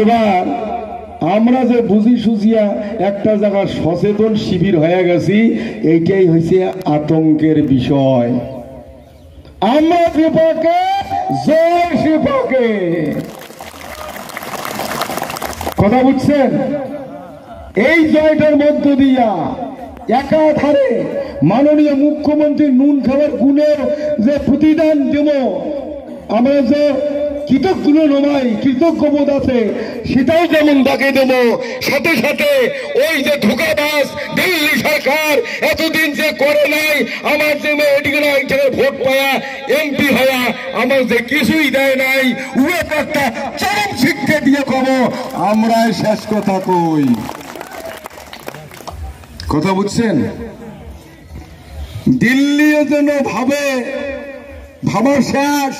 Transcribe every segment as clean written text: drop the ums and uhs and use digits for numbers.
এবার আমরা যে বুঝি সুঝিয়া একটা জায়গা সচেতন শিবির হয়ে গেছি, এইটাই হয়েছে আতঙ্কের বিষয়। আমরা বিপাকে জয় বিপাকে, কথা বুঝছেন? এই জয়টার মধ্য দিয়া একাধারে মাননীয় মুখ্যমন্ত্রী নুন খাবার গুণের যে প্রতিদান দেব, আমরা যে কৃতজ্ঞ নয় কৃতজ্ঞবোধ আছে সেটাও যেমন ডাকে দেব, সাথে সাথে ওই যে ধোঁকাবাজ দিল্লি সরকার এতদিন যে করে নাই, আমার যে মেডিকেল ভোট পায়া এমপি হয়া আমার যে কিছুই দেয় নাই, একটা চরম শিক্ষা দিয়ে কব আমরাই শেষ কথা কই। কথা বুঝছেন? দিল্লিও যেন ভাবা শেষ,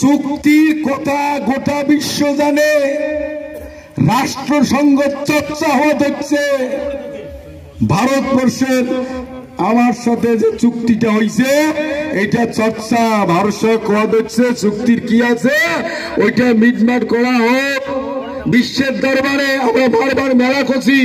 চুক্তির কথা গোটা বিশ্ব জানে, রাষ্ট্রসংঘ চর্চা হওয়া দেখছে। ভারতবর্ষের আমার সাথে যে চুক্তিটা হয়েছে এটা চর্চা ভারত হওয়া দেখছে। চুক্তির কি আছে ওইটা মিটমাট করা হোক বিশ্বের দরবারে। আমরা বারবার মেলা করছি,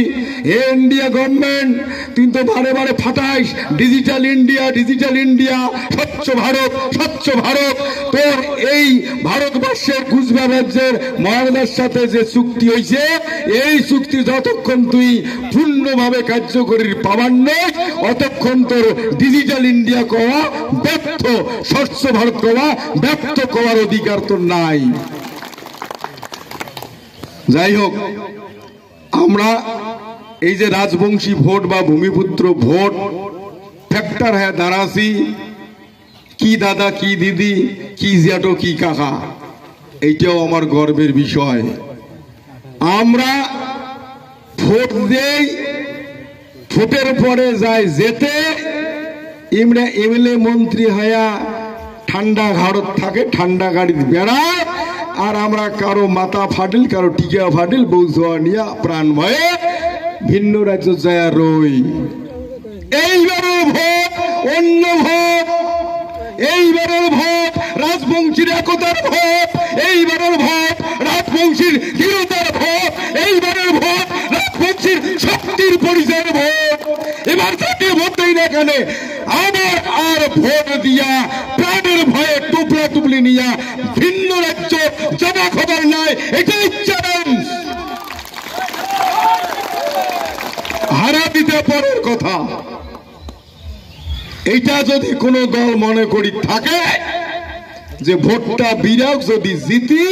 হে ইন্ডিয়া গভর্নমেন্ট কিন্তু বারে বারে ফাটাইস ডিজিটাল ইন্ডিয়া ডিজিটাল ইন্ডিয়া, স্বচ্ছ ভারত স্বচ্ছ ভারত। তোর এই ভারতবর্ষের কুচবিহার রাজ্যের মহারাজার সাথে যে চুক্তি হয়েছে, এই চুক্তি যতক্ষণ তুই পূর্ণভাবে কার্যকরী পাবার নয় অতক্ষণ তোর ডিজিটাল ইন্ডিয়া করা ব্যর্থ, স্বচ্ছ ভারত করা ব্যর্থ করার অধিকার তোর নাই। যাই হোক, আমরা এই যে রাজবংশী ভোট বা ভূমিপুত্র ভোট ফ্যাক্টর হ্যাঁ দাঁড়াছি, কি দাদা কি দিদি কি জ্যাঠো কি কাকা, এইটাও আমার গর্বের বিষয়। আমরা ভোট দেই, ভোটের পরে যায় যেতে ইমরা এমএলএ মন্ত্রী হয়া ঠান্ডা ঘাড়ত থাকে, ঠান্ডা গাড়িতে বেড়ায়, আর আমরা কারো মাথা ফাটিল কারো টিকা ফাটিল বৌঝোয়া নিয়ে প্রাণ ভয়ে ভিন্ন রাজ্য যায় রই। এইবারের ভোট অন্য ভোট, এইবারের ভোট রাজবংশীর একতার ভোট, এইবারের ভোট রাজবংশীর দৃঢ়তার ভোট, এইবারের ভোট রাজবংশীর শক্তির পরিচয়ের ভোট। এবার যাকে ভোট দেই না কেন আমার আর ভোট দিয়া প্রাণের ভয়ে টুপলা টুপলি নিয়া ভিন্ন রাজ্য জমা খবর নাই, এটাই চ্যালেঞ্জ। হারা দিতে পরের কথা, এইটা যদি কোন দল মনে করি থাকে যে ভোটটা বিরাগ যদি জিতি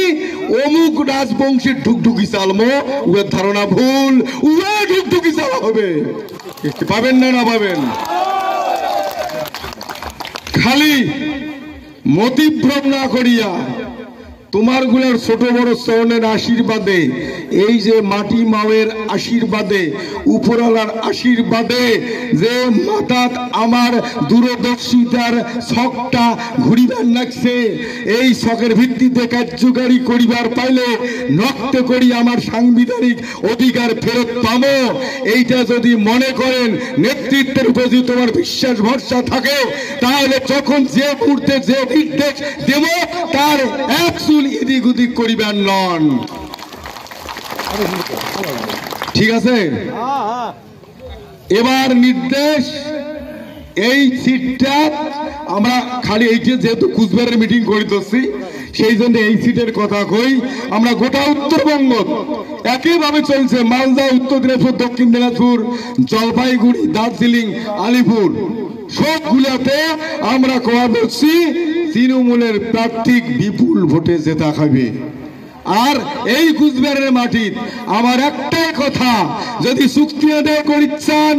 অমুক রাজবংশীর ঢুকঢুকি চালমো, উয়ের ধারণা ভুল, উয়া ঢুকঢুকি চালা হবে। পাবেন না না পাবেন? খালি মতিভ্রম না করিয়া তোমার গুলার ছোট বড় চরণের আশীর্বাদে, এই যে মাটি মাওয়ের আশীর্বাদে, উপরওয়ালার আশীর্বাদে যে মাথাত আমার দূরদর্শিতার ছকটা ঘুরিবার লাগছে, এই ছকের ভিত্তিতে কার্যকারী করিবার পাইলে নক্ত করি আমার সাংবিধানিক অধিকার ফেরত পাবো। এইটা যদি মনে করেন, নেতৃত্বের উপর যদি তোমার বিশ্বাস ভরসা থাকে, তাহলে যখন যে মুহূর্তে যে নির্দেশ দেব তার একচুল এদিক ওদিক করিবার নন। ঠিক আছে? এবার নির্দেশ এই সিটটা আমরা খালি এইটা যেহেতু কুচবিহারের মিটিং করিতেছি সেই জন্য এই সিটের কথা কই। আমরা গোটা উত্তরবঙ্গ একইভাবে চলছে, মালদা, উত্তর দিনাজপুর, দক্ষিণ দিনাজপুর, জলপাইগুড়ি, দার্জিলিং, আলিপুর সবগুলাতে আমরা কথা বলছি তৃণমূলের প্রার্থী বিপুল ভোটে জেতা খাবে। আর এই কুচবিহারের মাটির আমার একটাই কথা, যদি চুক্তি আদায় করিচ্ছেন,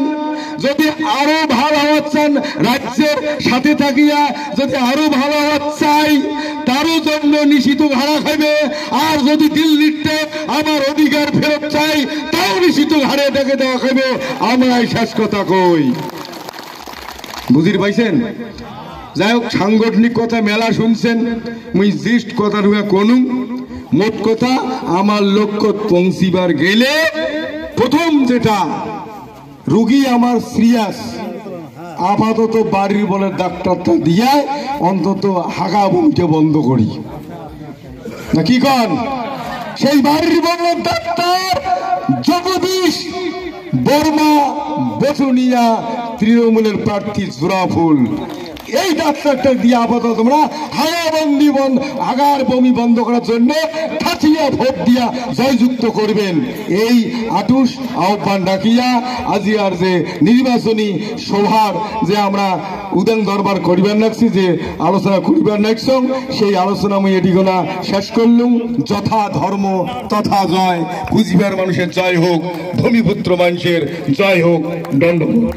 যদি আরো ভালো হওয়া চান, রাজ্যের সাথে থাকিয়া যদি আরো ভালো হওয়া চাই তারও জন্য নিশ্চিত ভাড়া খাইবে। আর যদি দিল্লিতে আমার অধিকার ফেরত চাই তাও নিশ্চিত ঘাড়ে ডেকে দেওয়া খাইবে। আমরা এই শেষ কথা কই, বুঝির পাইছেন? যাই হোক, সাংগঠনিক কথা মেলা শুনছেন, মুই জিস্ট কথা ঢুকা কোন মোট কথা আমার লক্ষ্য পৌঁছিবার গেলে প্রথম যেটা রোগী আমার সিরিয়াস, আপাতত বাড়ির বলে ডাক্তারটা দিয়া অন্তত হাগা বমিটা বন্ধ করি না, কি কন? সেই বাড়ির বড় ডাক্তার জগদীশ বর্মা বসুনিয়া তৃণমূলের প্রার্থী জোড়াফুল। এই ডাক্তারটা দিয়ে আপাতত তোমরা আগার বমি বন্ধ করার জন্য ঠাচিয়া ভোট দিয়া জয়যুক্ত করবেন। এই আটুস আহ্বান ডাকিয়া আজি আর যে নির্বাচনী সভার যে আমরা উদান দরবার করিবার নাকছি, যে আলোচনা করিবার নাকছং, সেই আলোচনা আমি এটি গোনা শেষ করলুম। যথা ধর্ম তথা জয়, কুচবিহার মানুষের জয় হোক, ভূমিপুত্র মানুষের জয় হোক। দণ্ডবোধ।